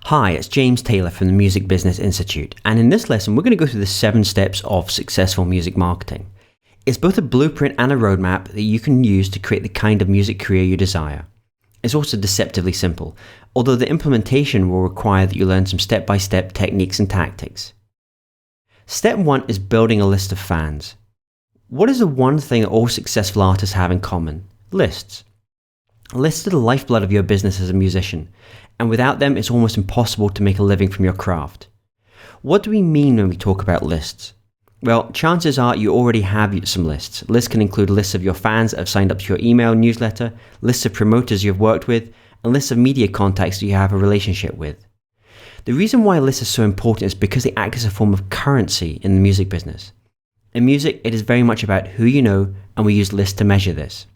Hi, it's James Taylor from the Music Business Institute, and in this lesson we're going to go through the 7 steps of successful music marketing. It's both a blueprint and a roadmap that you can use to create the kind of music career you desire. It's also deceptively simple, although the implementation will require that you learn some step-by-step techniques and tactics. Step 1 is building a list of fans. What is the one thing that all successful artists have in common? Lists. Lists are the lifeblood of your business as a musician, and without them it's almost impossible to make a living from your craft. What do we mean when we talk about lists? Well, chances are you already have some lists. Lists can include lists of your fans that have signed up to your email newsletter, lists of promoters you've worked with, and lists of media contacts that you have a relationship with. The reason why lists are so important is because they act as a form of currency in the music business. In music, it is very much about who you know, and we use lists to measure this.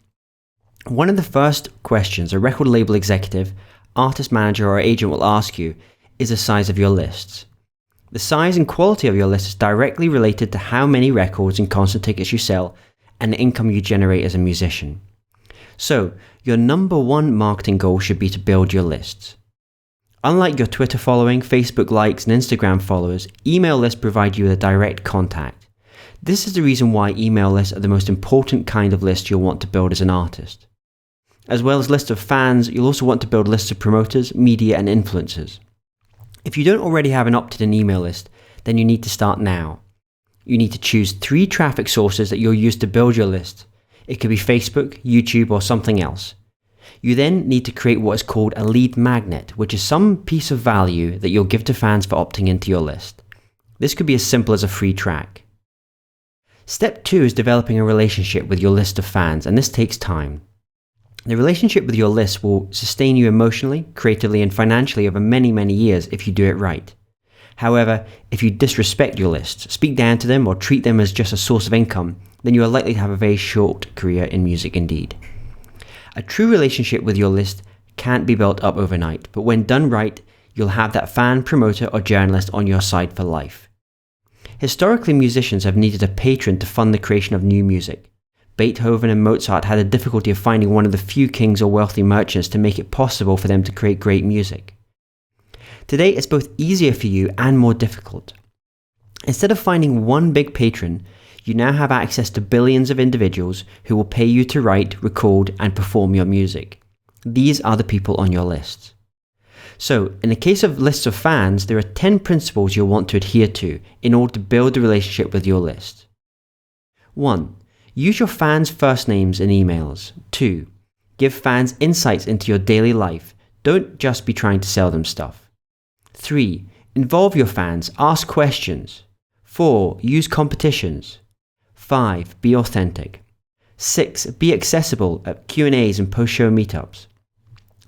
One of the first questions a record label executive, artist manager, or agent will ask you is the size of your lists. The size and quality of your list is directly related to how many records and concert tickets you sell and the income you generate as a musician. So, your number one marketing goal should be to build your lists. Unlike your Twitter following, Facebook likes, and Instagram followers, email lists provide you with a direct contact. This is the reason why email lists are the most important kind of list you'll want to build as an artist. As well as lists of fans, you'll also want to build lists of promoters, media, and influencers. If you don't already have an opted-in email list, then you need to start now. You need to choose 3 traffic sources that you'll use to build your list. It could be Facebook, YouTube, or something else. You then need to create what is called a lead magnet, which is some piece of value that you'll give to fans for opting into your list. This could be as simple as a free track. Step 2 is developing a relationship with your list of fans, and this takes time. The relationship with your list will sustain you emotionally, creatively, and financially over many, many years if you do it right. However, if you disrespect your list, speak down to them, or treat them as just a source of income, then you are likely to have a very short career in music indeed. A true relationship with your list can't be built up overnight, but when done right, you'll have that fan, promoter, or journalist on your side for life. Historically, musicians have needed a patron to fund the creation of new music. Beethoven and Mozart had the difficulty of finding one of the few kings or wealthy merchants to make it possible for them to create great music. Today, it's both easier for you and more difficult. Instead of finding one big patron, you now have access to billions of individuals who will pay you to write, record, and perform your music. These are the people on your list. So, in the case of lists of fans, there are 10 principles you'll want to adhere to in order to build a relationship with your list. 1. Use your fans' first names in emails. 2. Give fans insights into your daily life. Don't just be trying to sell them stuff. 3. Involve your fans. Ask questions. 4. Use competitions. 5. Be authentic. 6. Be accessible at Q&As and post-show meetups.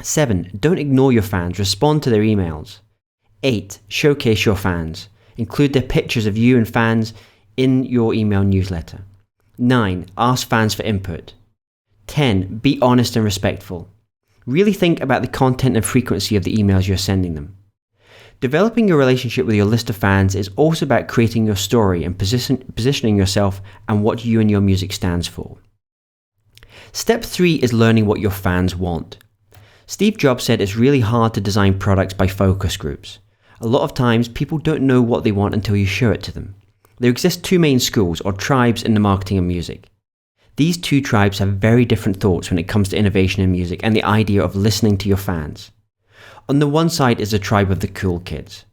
7. Don't ignore your fans. Respond to their emails. 8. Showcase your fans. Include their pictures of you and fans in your email newsletter. 9. Ask fans for input. 10. Be honest and respectful. Really think about the content and frequency of the emails you're sending them. Developing your relationship with your list of fans is also about creating your story and positioning yourself and what you and your music stands for. Step 3 is learning what your fans want. Steve Jobs said it's really hard to design products by focus groups. A lot of times, people don't know what they want until you show it to them. There exist 2 main schools or tribes in the marketing of music. These 2 tribes have very different thoughts when it comes to innovation in music and the idea of listening to your fans. On the one side is the tribe of the cool kids.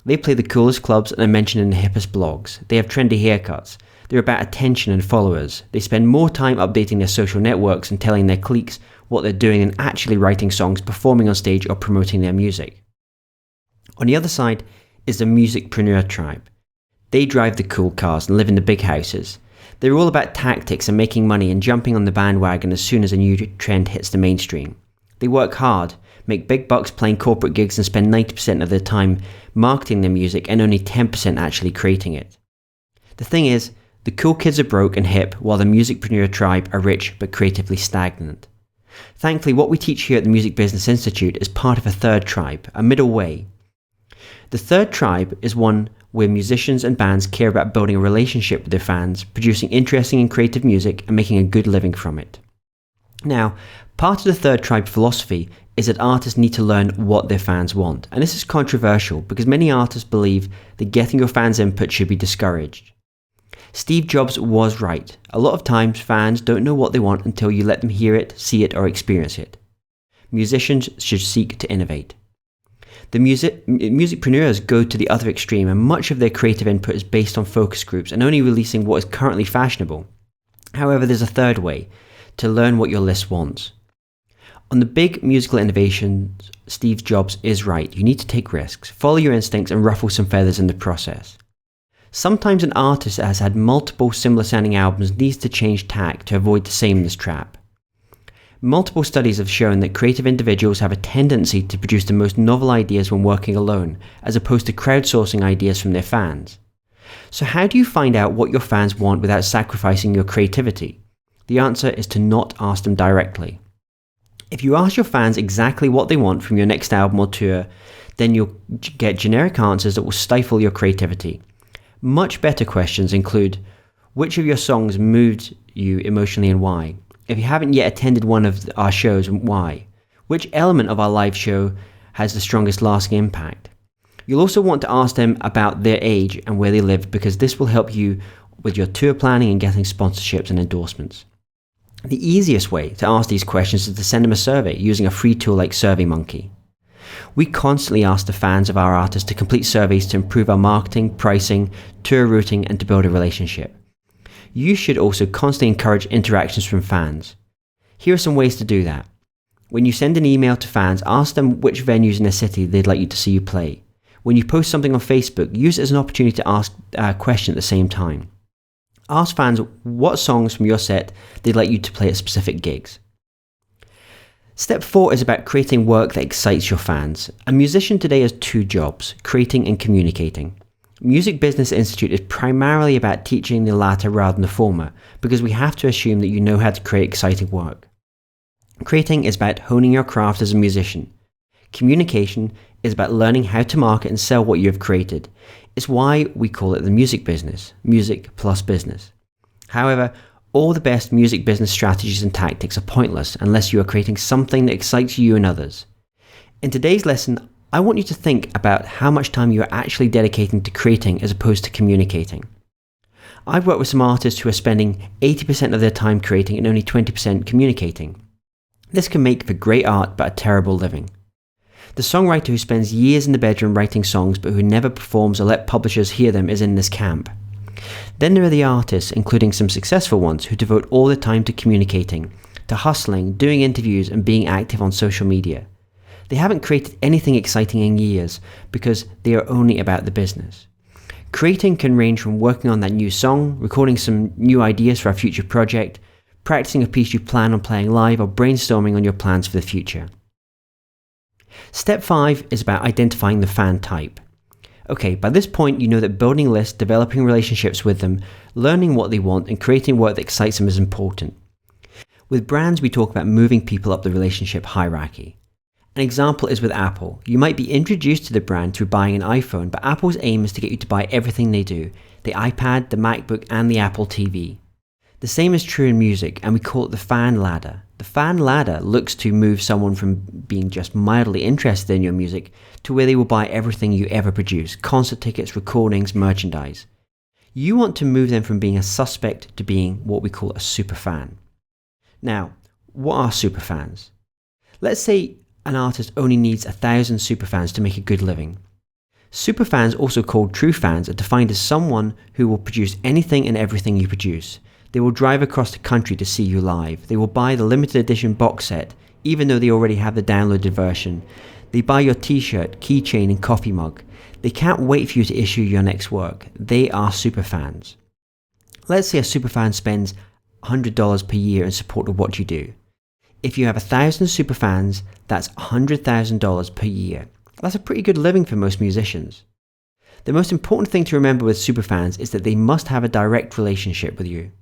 They play the coolest clubs and are mentioned in the hippest blogs. They have trendy haircuts. They're about attention and followers. They spend more time updating their social networks and telling their cliques what they're doing than actually writing songs, performing on stage, or promoting their music. On the other side is the musicpreneur tribe. They drive the cool cars and live in the big houses. They're all about tactics and making money and jumping on the bandwagon as soon as a new trend hits the mainstream. They work hard, make big bucks playing corporate gigs, and spend 90% of their time marketing their music and only 10% actually creating it. The thing is, the cool kids are broke and hip, while the musicpreneur tribe are rich but creatively stagnant. Thankfully, what we teach here at the Music Business Institute is part of a third tribe, a middle way. The third tribe is one where musicians and bands care about building a relationship with their fans, producing interesting and creative music, and making a good living from it. Now, part of the third tribe philosophy is that artists need to learn what their fans want. And this is controversial because many artists believe that getting your fans' input should be discouraged. Steve Jobs was right. A lot of times fans don't know what they want until you let them hear it, see it, or experience it. Musicians should seek to innovate. The musicpreneurs go to the other extreme, and much of their creative input is based on focus groups and only releasing what is currently fashionable. However, there's a third way, to learn what your list wants. On the big musical innovations, Steve Jobs is right. You need to take risks, follow your instincts, and ruffle some feathers in the process. Sometimes an artist that has had multiple similar sounding albums needs to change tack to avoid the sameness trap. Multiple studies have shown that creative individuals have a tendency to produce the most novel ideas when working alone, as opposed to crowdsourcing ideas from their fans. So how do you find out what your fans want without sacrificing your creativity? The answer is to not ask them directly. If you ask your fans exactly what they want from your next album or tour, then you'll get generic answers that will stifle your creativity. Much better questions include, which of your songs moved you emotionally and why? If you haven't yet attended one of our shows, why? Which element of our live show has the strongest lasting impact? You'll also want to ask them about their age and where they live, because this will help you with your tour planning and getting sponsorships and endorsements. The easiest way to ask these questions is to send them a survey using a free tool like SurveyMonkey. We constantly ask the fans of our artists to complete surveys to improve our marketing, pricing, tour routing, and to build a relationship. You should also constantly encourage interactions from fans. Here are some ways to do that. When you send an email to fans, ask them which venues in their city they'd like you to see you play. When you post something on Facebook, use it as an opportunity to ask a question at the same time. Ask fans what songs from your set they'd like you to play at specific gigs. Step 4 is about creating work that excites your fans. A musician today has two jobs, creating and communicating. Music Business Institute is primarily about teaching the latter rather than the former, because we have to assume that you know how to create exciting work. Creating is about honing your craft as a musician. Communication is about learning how to market and sell what you have created. It's why we call it the music business, music plus business. However, all the best music business strategies and tactics are pointless unless you are creating something that excites you and others. In today's lesson, I want you to think about how much time you are actually dedicating to creating as opposed to communicating. I've worked with some artists who are spending 80% of their time creating and only 20% communicating. This can make for great art but a terrible living. The songwriter who spends years in the bedroom writing songs but who never performs or let publishers hear them is in this camp. Then there are the artists, including some successful ones, who devote all their time to communicating, to hustling, doing interviews, and being active on social media. They haven't created anything exciting in years because they are only about the business. Creating can range from working on that new song, recording some new ideas for a future project, practicing a piece you plan on playing live, or brainstorming on your plans for the future. Step 5 is about identifying the fan type. Okay, by this point you know that building lists, developing relationships with them, learning what they want, and creating work that excites them is important. With brands, we talk about moving people up the relationship hierarchy. An example is with Apple. You might be introduced to the brand through buying an iPhone, but Apple's aim is to get you to buy everything they do, the iPad, the MacBook, and the Apple TV. The same is true in music, and we call it the fan ladder. The fan ladder looks to move someone from being just mildly interested in your music to where they will buy everything you ever produce, concert tickets, recordings, merchandise. You want to move them from being a suspect to being what we call a super fan. Now, what are super fans? Let's say an artist only needs 1,000 superfans to make a good living. Superfans, also called true fans, are defined as someone who will produce anything and everything you produce. They will drive across the country to see you live. They will buy the limited edition box set, even though they already have the downloaded version. They buy your t-shirt, keychain, and coffee mug. They can't wait for you to issue your next work. They are superfans. Let's say a superfan spends $100 per year in support of what you do. If you have 1,000 superfans, that's $100,000 per year. That's a pretty good living for most musicians. The most important thing to remember with superfans is that they must have a direct relationship with you.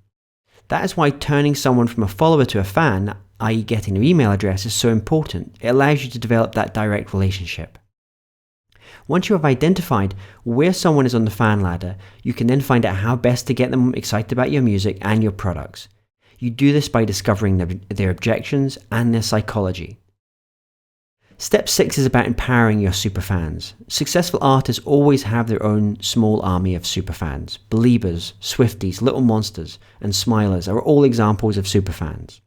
That is why turning someone from a follower to a fan, i.e. getting their email address, is so important. It allows you to develop that direct relationship. Once you have identified where someone is on the fan ladder, you can then find out how best to get them excited about your music and your products. You do this by discovering their objections and their psychology. Step 6 is about empowering your superfans. Successful artists always have their own small army of superfans. Believers, Swifties, Little Monsters, and Smilers are all examples of superfans.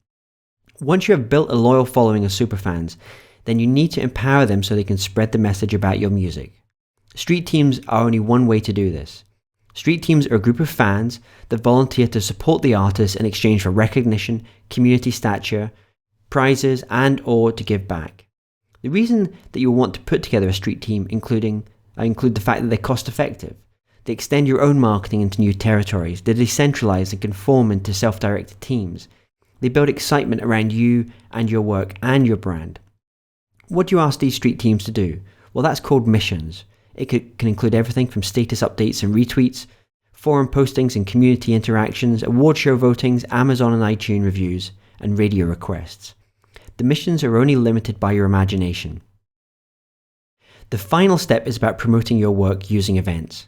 Once you have built a loyal following of superfans, then you need to empower them so they can spread the message about your music. Street teams are only one way to do this. Street teams are a group of fans that volunteer to support the artist in exchange for recognition, community stature, prizes, and/or to give back. The reason that you'll want to put together a street team include the fact that they're cost effective. They extend your own marketing into new territories. They decentralize and can form into self-directed teams. They build excitement around you and your work and your brand. What do you ask these street teams to do? Well, that's called missions. It can include everything from status updates and retweets, forum postings and community interactions, award show votings, Amazon and iTunes reviews, and radio requests. The missions are only limited by your imagination. The final step is about promoting your work using events.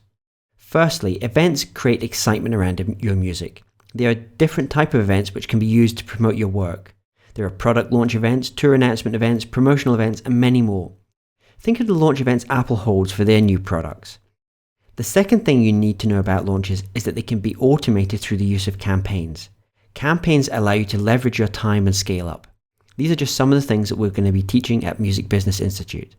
Firstly, events create excitement around your music. There are different types of events which can be used to promote your work. There are product launch events, tour announcement events, promotional events, and many more. Think of the launch events Apple holds for their new products. The second thing you need to know about launches is that they can be automated through the use of campaigns. Campaigns allow you to leverage your time and scale up. These are just some of the things that we're going to be teaching at Music Business Institute.